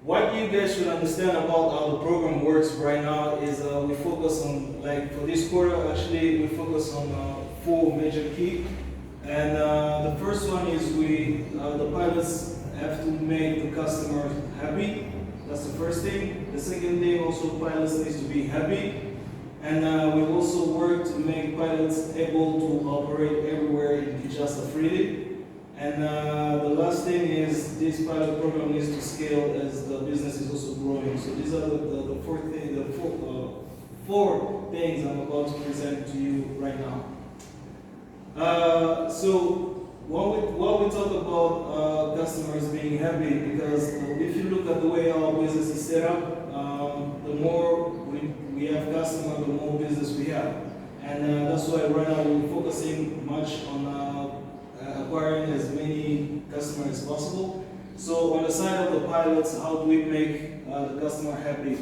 what you guys should understand about how the program works right now is we focus on, like for this quarter, actually we focus on four major key. And the first one is the pilots have to make the customer happy. That's the first thing. The second thing, also pilots needs to be happy. And we also work to make pilots able to operate everywhere in Kinshasa freely. And the last thing is this pilot program needs to scale as the business is also growing. So these are the four things I'm about to present to you right now. So while we talk about customers being happy, because if you look at the way our business is set up, the more we have customers, the more business we have. And that's why right now we're focusing much on acquiring as many customers as possible. So on the side of the pilots, how do we make the customer happy?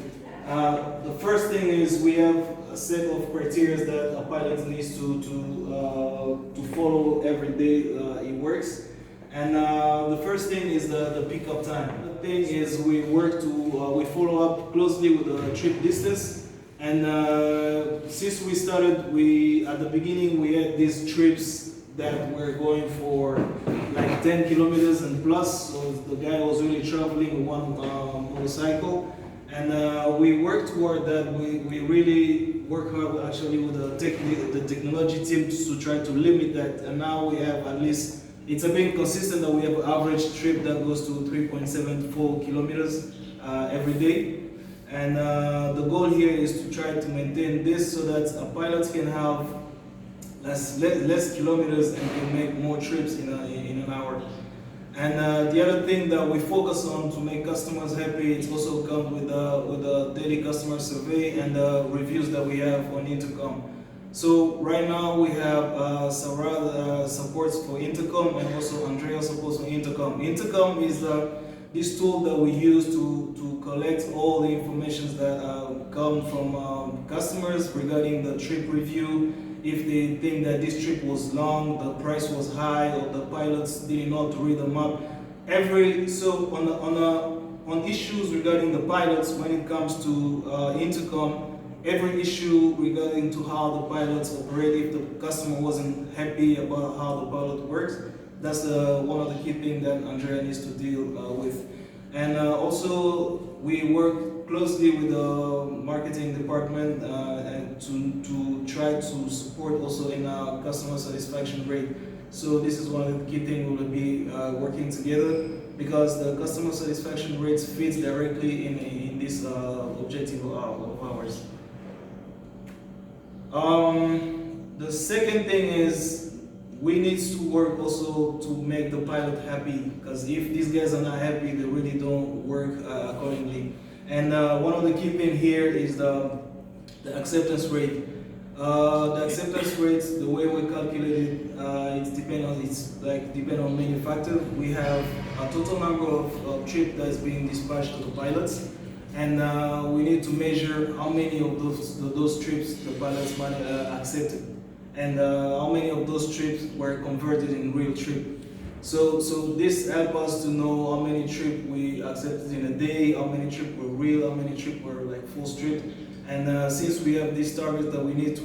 The first thing is we have a set of criteria that a pilot needs to follow every day it works. And the first thing is the pickup time. The thing is we we follow up closely with the trip distance. And since we started, at the beginning we had these trips that were going for like 10 kilometers and plus. So the guy was really traveling one motorcycle. And we worked toward that. We really work hard actually with the technology team to try to limit that. And now we have at least, it's been consistent that we have an average trip that goes to 3.74 kilometers every day. And the goal here is to try to maintain this so that a pilot can have less kilometers and can make more trips in an hour. And the other thing that we focus on to make customers happy, it also comes with a daily customer survey and the reviews that we have on Intercom. So right now we have Sarah supports for Intercom and also Andrea supports for Intercom. Intercom is this tool that we use to collect all the information that come from customers regarding the trip review. If they think that this trip was long, the price was high, or the pilots didn't know how to read the map. On issues regarding the pilots, when it comes to Intercom, every issue regarding to how the pilots operate, if the customer wasn't happy about how the pilot works, that's one of the key things that Andrea needs to deal with. And also, we work closely with the marketing department to try to support also in our customer satisfaction rate. So this is one of the key things we will be working together, because the customer satisfaction rates fits directly in this objective of ours. The second thing is we need to work also to make the pilot happy, because if these guys are not happy, they really don't work accordingly. And one of the key things here is the acceptance rate. The acceptance rates, the way we calculate it, it's depend on many factors. We have a total number of trips that's being dispatched to the pilots, and we need to measure how many of those trips the pilots accepted, and how many of those trips were converted in real trip. So this helps us to know how many trips we accepted in a day, how many trips were real, how many trips were like full trip. And since we have this target that we need to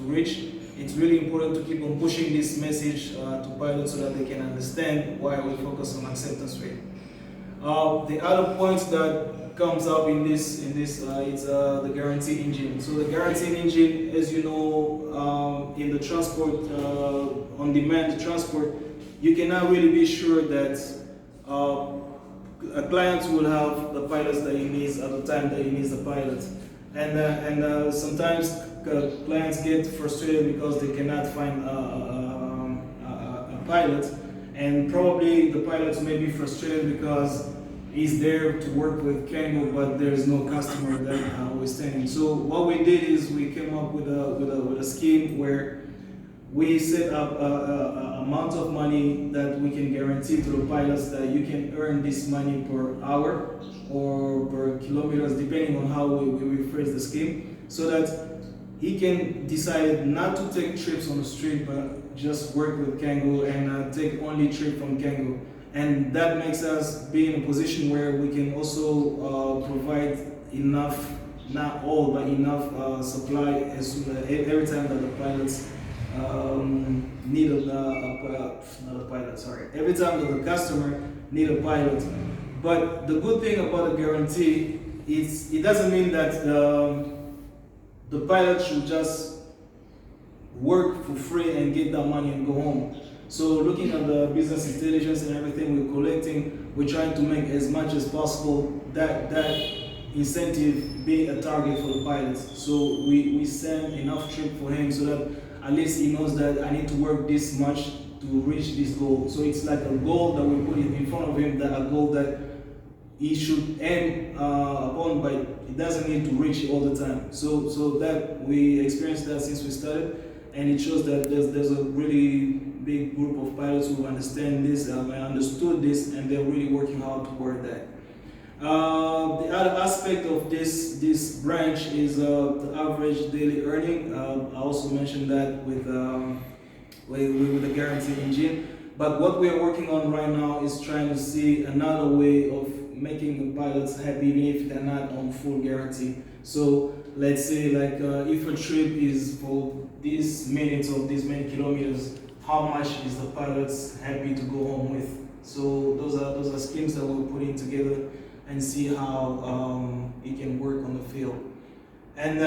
reach, it's really important to keep on pushing this message to pilots so that they can understand why we focus on acceptance rate. The other point that comes up in this is the guarantee engine. So the guarantee engine, as you know, in the transport, on-demand transport, you cannot really be sure that a client will have the pilots that he needs at the time that he needs the pilot. And sometimes clients get frustrated because they cannot find a pilot, and probably the pilots may be frustrated because he's there to work with CanGo, but there's no customer that we're standing. So what we did is we came up with a scheme where we set up a amount of money that we can guarantee to the pilots that you can earn this money per hour or per kilometers, depending on how we phrase the scheme, so that he can decide not to take trips on the street, but just work with CanGo and take only trip from CanGo. and that makes us be in a position where we can also provide enough, not all, but enough supply every time that the pilots need not a pilot, sorry. Every time that the customer need a pilot. But the good thing about a guarantee is it doesn't mean that the pilot should just work for free and get that money and go home. So looking at the business intelligence and everything we're collecting, we're trying to make as much as possible that incentive be a target for the pilots. So we send enough trip for him so that at least he knows that I need to work this much to reach this goal. So it's like a goal that we put in front of him, that a goal that he should aim upon, but it doesn't need to reach it all the time. So that we experienced that since we started, and it shows that there's a really big group of pilots who understand this and understood this, and they're really working hard toward that. The other aspect of this branch is the average daily earning. I also mentioned that with the guarantee engine. But what we are working on right now is trying to see another way of making the pilots happy even if they're not on full guarantee. So let's say like if a trip is for these minutes or these many kilometers, how much is the pilots happy to go home with? So those are schemes that we're putting together and see how it can work on the field. And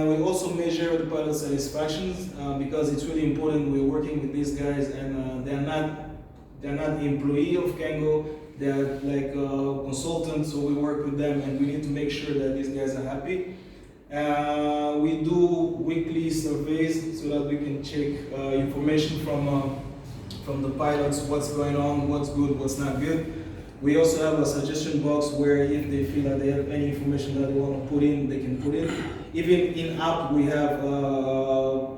we also measure the pilot satisfactions because it's really important. We're working with these guys, and they're not employee of CanGo. They're like consultants, so we work with them, and we need to make sure that these guys are happy. We do weekly surveys so that we can check information from the pilots, what's going on, what's good, what's not good. We also have a suggestion box where if they feel that they have any information that they want to put in, they can put in. Even in app, we have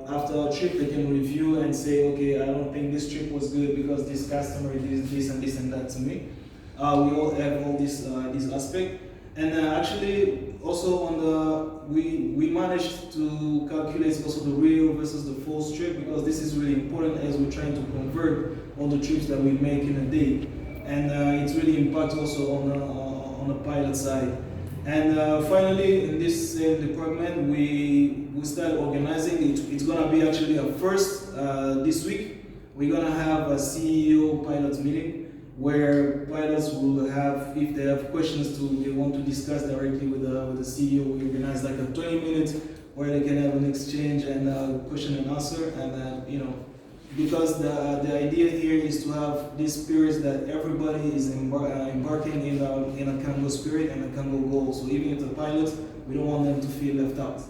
after a trip they can review and say, okay, I don't think this trip was good because this customer did this and that to me. We all have all these aspects. And actually, also on we managed to calculate also the real versus the false trip, because this is really important as we're trying to convert all the trips that we make in a day. And it's really impacts also on the pilot side. And finally, in this department, we started organizing. It's gonna be actually a first this week. We're gonna have a CEO pilots meeting where pilots will have, if they have questions they want to discuss directly with the CEO. We organize like a 20 minutes where they can have an exchange and question and answer, and because the idea here is to have this spirit that everybody is embarking in a CanGo spirit and a CanGo goal. So even if the pilots, we don't want them to feel left out.